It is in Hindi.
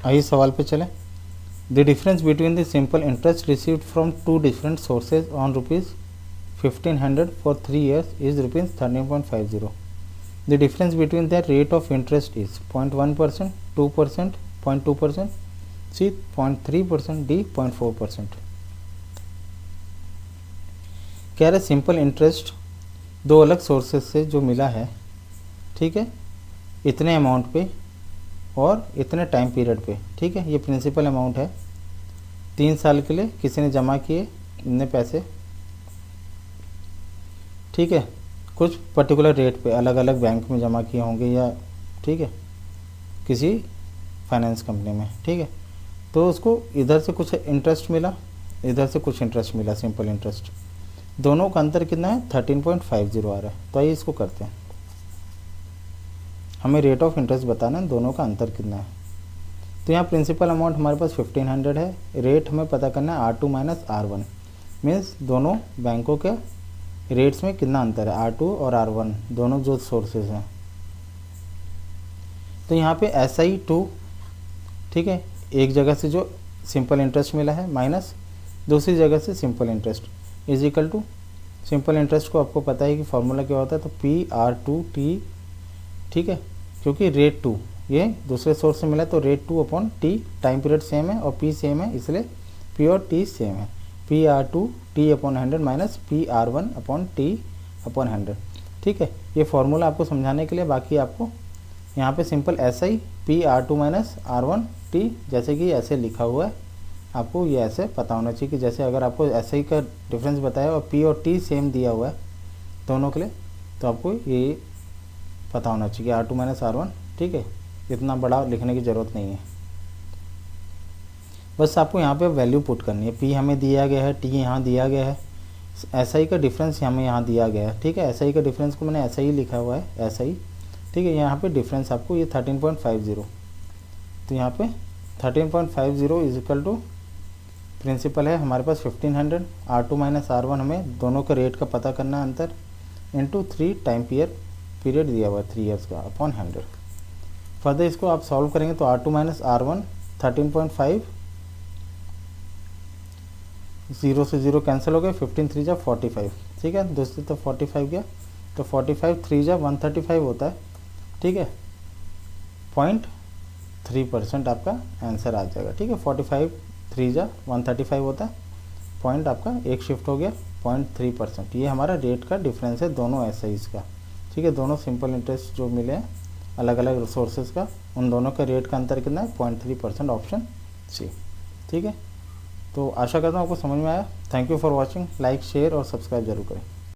आइए सवाल पे चलें। The difference between the simple interest received from two different sources on ₹1500 for 3 years is ₹13.50. The difference between the rate of interest is 0.1%, 2%, 0.2%, C 0.3%, D 0.4%। कह रहे सिंपल इंटरेस्ट दो अलग सोर्सेज से जो मिला है, ठीक है, इतने अमाउंट पे और इतने टाइम पीरियड पे, ठीक है। ये प्रिंसिपल अमाउंट है, 3 साल के लिए किसी ने जमा किए इतने पैसे, ठीक है, कुछ पर्टिकुलर रेट पे अलग अलग बैंक में जमा किए होंगे या, ठीक है, किसी फाइनेंस कंपनी में, ठीक है। तो उसको इधर से कुछ इंटरेस्ट मिला, इधर से कुछ इंटरेस्ट मिला, सिंपल इंटरेस्ट, दोनों का अंतर कितना है 13.50 आ रहा है। तो आइए इसको करते हैं। हमें रेट ऑफ इंटरेस्ट बताना है, दोनों का अंतर कितना है। तो यहाँ प्रिंसिपल अमाउंट हमारे पास 1500 है, रेट हमें पता करना है R2 माइनस R1, मीन्स दोनों बैंकों के रेट्स में कितना अंतर है, R2 और R1 दोनों जो सोर्सेज हैं। तो यहाँ पे SI2, ठीक है, एक जगह से जो सिंपल इंटरेस्ट मिला है माइनस दूसरी जगह से simple interest is equal to, simple interest को आपको पता है कि फॉर्मूला क्या होता है, तो PR2T, ठीक है, क्योंकि रेट 2 ये दूसरे सोर्स से मिला तो rate 2 upon T, time period same है और P सेम है, इसलिए P और T सेम है, PR2T upon 100 minus PR1 upon T upon 100, ठीक है। ये फॉर्मूला आपको समझाने के लिए, बाकी आपको यहाँ पे simple SI PR2 minus R1T जैसे कि ऐसे लिखा हुआ है, आपको ये ऐसे पता होना चाहिए कि जैसे अगर आपको SI का डिफरेंस बताया और P और T सेम दिया हुआ है दोनों के लिए, तो आपको ये पता होना चाहिए R2 माइनस R1, ठीक है। इतना बड़ा लिखने की ज़रूरत नहीं है, बस आपको यहाँ पे वैल्यू पुट करनी है। P हमें दिया गया है, T यहाँ दिया गया है, SI का डिफरेंस हमें यहाँ दिया गया है, ठीक है। SI का डिफरेंस को मैंने SI लिखा हुआ है, SI, ठीक है। यहाँ पे डिफरेंस आपको ये 13.50, तो यहाँ पे 13.50 इज इक्वल टू, प्रिंसिपल है हमारे पास 1500, R2 माइनस R1 हमें दोनों का रेट का पता करना है अंतर, इंटू 3 टाइम पीरियड दिया हुआ है 3 years का अपॉन 100। फर्दर इसको आप सॉल्व करेंगे तो R2 माइनस R1 13.5, 0 से 0 कैंसिल हो गए, 15 3 जा 45, ठीक है, दूसरी तो 45 गया, तो 45 3 जा 135 होता है, ठीक है, 0.3% आपका आंसर आ जाएगा, ठीक है। 45 3 जा 135 होता है, पॉइंट आपका एक शिफ्ट हो गया, 0.3%। ये हमारा रेट का डिफरेंस है दोनों SIs का, ठीक है। दोनों सिंपल इंटरेस्ट जो मिले हैं अलग अलग रिसोर्सेज का, उन दोनों का रेट का अंतर कितना है 0.3%, ऑप्शन सी, ठीक है। तो आशा करता हूँ आपको समझ में आया। Thank you for watching, like share और सब्सक्राइब जरूर करें।